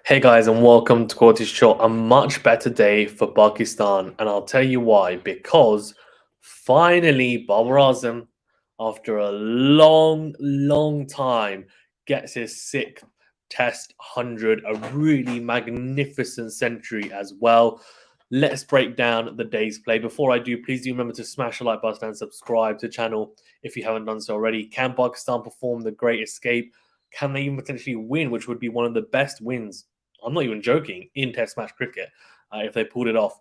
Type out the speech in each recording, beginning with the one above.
Hey guys, and welcome to Quality Shot. A much better day for Pakistan, and I'll tell you why. Because finally, Babar Azam, after a long time, gets his sixth Test 100, a really magnificent century as well. Let's break down the day's play. Before I do, please do remember to smash the like button and subscribe to the channel if you haven't done so already. Can Pakistan perform the Great Escape? Can they even potentially win, which would be one of the best wins, I'm not even joking, in Test match cricket, if they pulled it off?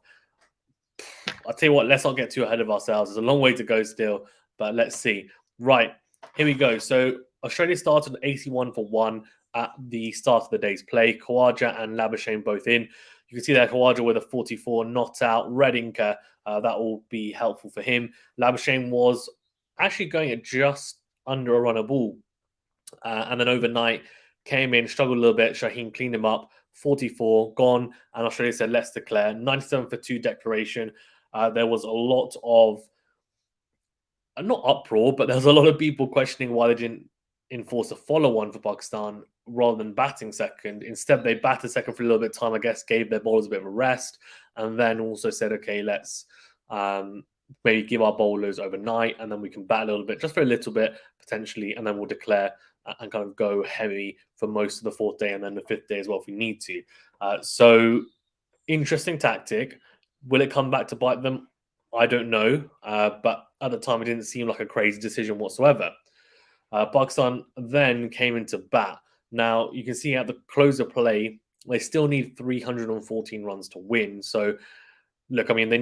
I'll tell you what, let's not get too ahead of ourselves. There's a long way to go still, but let's see. Right, here we go. So Australia started 81 for 1 at the start of the day's play. Khawaja and Labuschagne both in. You can see that Khawaja with a 44 not out. Redinker, that will be helpful for him. Labuschagne was actually going at just under a run a ball. And then overnight, came in, struggled a little bit. Shaheen cleaned him up. 44 gone, and Australia said, let's declare. 97 for 2 declaration. There was a lot of, not uproar, but there was a lot of people questioning why they didn't enforce a follow-on for Pakistan rather than batting second. Instead, they batted second for a little bit of time, I guess, gave their bowlers a bit of a rest, and then also said, okay, let's maybe give our bowlers overnight, and then we can bat a little bit, just for a little bit, potentially, and then we'll declare and kind of go heavy for most of the fourth day and then the fifth day as well if we need to. So interesting tactic. Will it come back to bite them? I don't know. But at the time, it didn't seem like a crazy decision whatsoever. Pakistan then came into bat. Now, you can see at the close of play, they still need 314 runs to win. So, look, I mean, they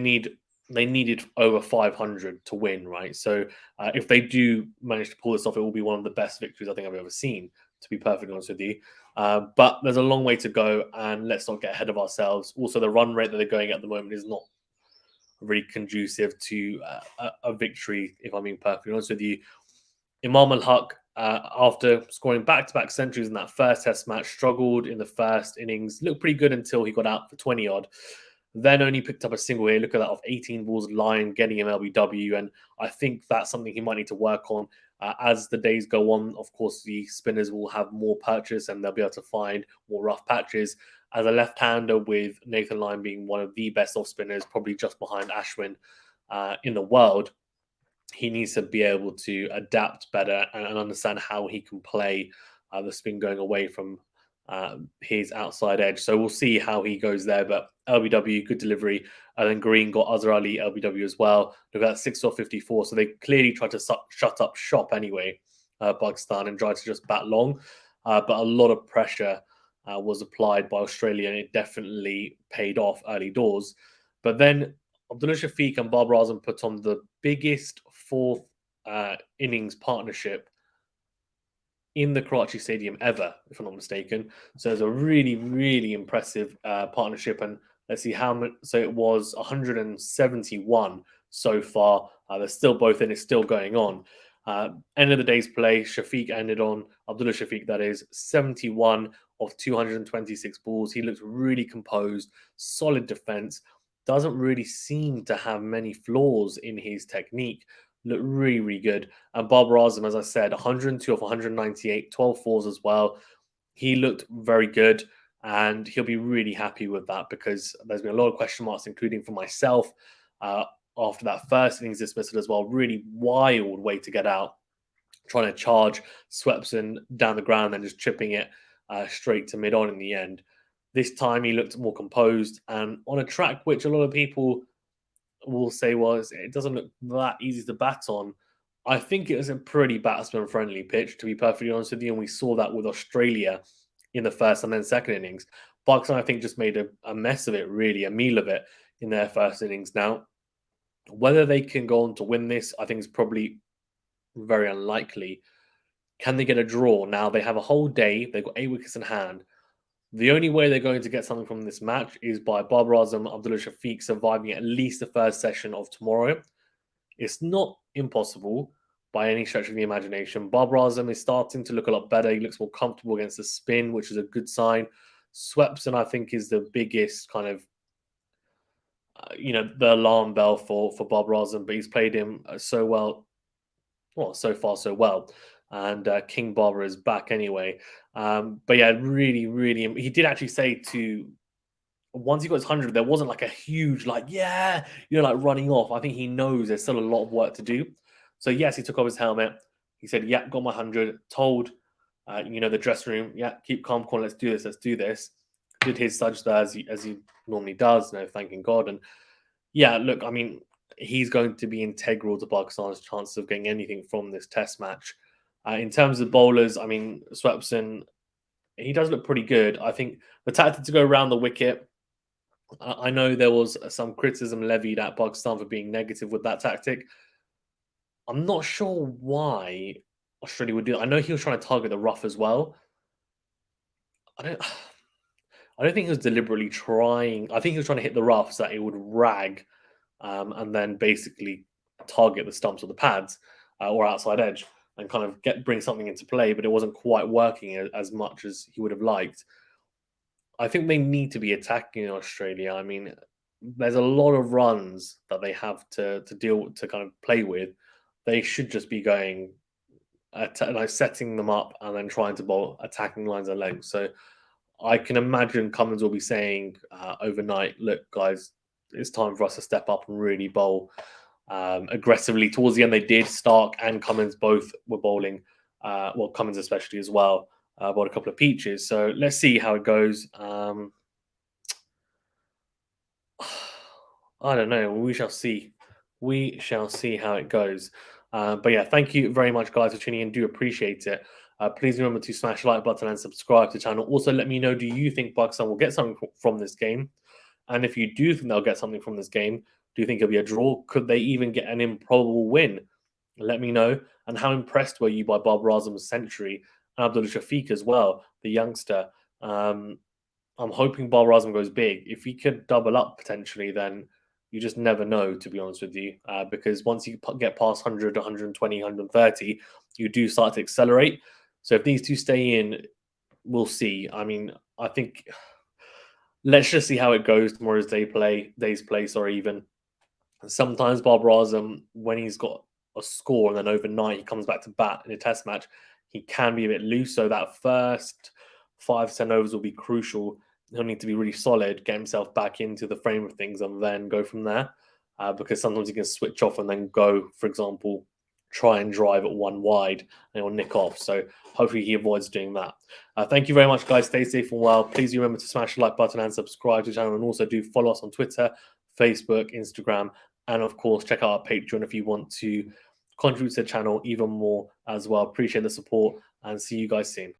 needed over 500 to win, right? So, if they do manage to pull this off, it will be one of the best victories I think I've ever seen, to be perfectly honest with you. But there's a long way to go, and let's not get ahead of ourselves. Also, the run rate that they're going at the moment is not really conducive to a victory, if I'm being perfectly honest with you. Imam Al Haq, after scoring back to back centuries in that first Test match, struggled in the first innings, looked pretty good until he got out for 20 odd. Then only picked up a single here. Look at that, of 18 balls line, getting him LBW. And I think that's something he might need to work on as the days go on. Of course, the spinners will have more purchase and they'll be able to find more rough patches. As a left-hander, with Nathan Lyon being one of the best off spinners, probably just behind Ashwin in the world, he needs to be able to adapt better and understand how he can play the spin going away from his outside edge. So we'll see how he goes there. But LBW, good delivery. And then Green got Azhar Ali LBW as well. Look at that, 6 off 54. So they clearly tried to shut up shop anyway, Pakistan, and tried to just bat long. But a lot of pressure was applied by Australia, and it definitely paid off early doors. But then Abdullah Shafique and Babar Azam put on the biggest fourth innings partnership in the Karachi Stadium ever, if I'm not mistaken. So it's a really impressive partnership. And let's see how much. So it was 171 so far. They're still both in. It's still going on. End of the day's play, Shafique ended on, Abdullah Shafique, that is, 71 of 226 balls. He looks really composed, solid defense. Doesn't really seem to have many flaws in his technique. Look really good. And Babar Azam, as I said, 102 of 198, 12 fours as well. He looked very good, and he'll be really happy with that because there's been a lot of question marks, including for myself, after that first innings dismissal as well. Really wild way to get out, trying to charge Swepson down the ground and just chipping it straight to mid-on in the end. This time he looked more composed and on a track which a lot of people will say was it doesn't look that easy to bat on. I think it was a pretty batsman-friendly pitch, to be perfectly honest with you, and we saw that with Australia in the first and then second innings. Pakistan, I think, just made a mess of it, really, a meal of it in their first innings. Now, whether they can go on to win this, I think is probably very unlikely. Can they get a draw? Now, they have a whole day. They've got 8 wickets in hand. The only way they're going to get something from this match is by Babar Azam, Abdullah Shafique surviving at least the first session of tomorrow. It's not impossible by any stretch of the imagination. Babar Azam is starting to look a lot better. He looks more comfortable against the spin, which is a good sign. Swepson, I think, is the biggest kind of, the alarm bell for Babar Azam, but he's played him so well. Well, so far, so well. and King Barber is back anyway. But yeah, really, really, he did actually say to once he got his 100, there wasn't like a huge, like, yeah, like running off. I think he knows there's still a lot of work to do. So, yes, he took off his helmet. He said, yeah, got my 100. Told, the dressing room, yeah, keep calm, cool, let's do this, let's do this. Did his sajda as he normally does, thanking God. And yeah, look, I mean, he's going to be integral to Pakistan's chances of getting anything from this test match. In terms of bowlers, I mean, Swepson, he does look pretty good. I think the tactic to go around the wicket, I know there was some criticism levied at Pakistan for being negative with that tactic. I'm not sure why Australia would do it. I know he was trying to target the rough as well. I don't. I don't think he was deliberately trying. I think he was trying to hit the rough so that it would rag, and then basically target the stumps or the pads or outside edge and kind of bring something into play. But it wasn't quite working as much as he would have liked. I think they need to be attacking Australia. I mean, there's a lot of runs that they have to deal to kind of play with. They should just be going like setting them up and then trying to bowl attacking lines and lengths. So I can imagine Cummins will be saying overnight, "Look, guys, it's time for us to step up and really bowl aggressively." Towards the end, they did. Stark and Cummins both were bowling. Well, Cummins especially as well. Bowled a couple of peaches. So let's see how it goes. I don't know. We shall see. We shall see how it goes. But yeah, thank you very much, guys, for tuning in. Do appreciate it. Please remember to smash the like button and subscribe to the channel. Also, let me know, do you think Pakistan will get something from this game? And if you do think they'll get something from this game, do you think it'll be a draw? Could they even get an improbable win? Let me know. And how impressed were you by Babar Azam's century and Abdullah Shafique as well, the youngster? I'm hoping Babar Azam goes big. If he could double up potentially, then you just never know, to be honest with you, because once you get past 100, 120, 130, you do start to accelerate. So if these two stay in, we'll see. I mean, I think let's just see how it goes tomorrow's days play, sorry, even. Sometimes Babar Azam, when he's got a score and then overnight he comes back to bat in a test match, he can be a bit loose. So that first 5 to 10 overs will be crucial. He'll need to be really solid, get himself back into the frame of things, and then go from there. Because sometimes he can switch off and then go, for example, try and drive at one wide and he'll nick off. So hopefully he avoids doing that. Thank you very much, guys. Stay safe and well. Please remember to smash the like button and subscribe to the channel, and also do follow us on Twitter, Facebook, Instagram, and of course, check out our Patreon if you want to contribute to the channel even more as well. Appreciate the support and see you guys soon.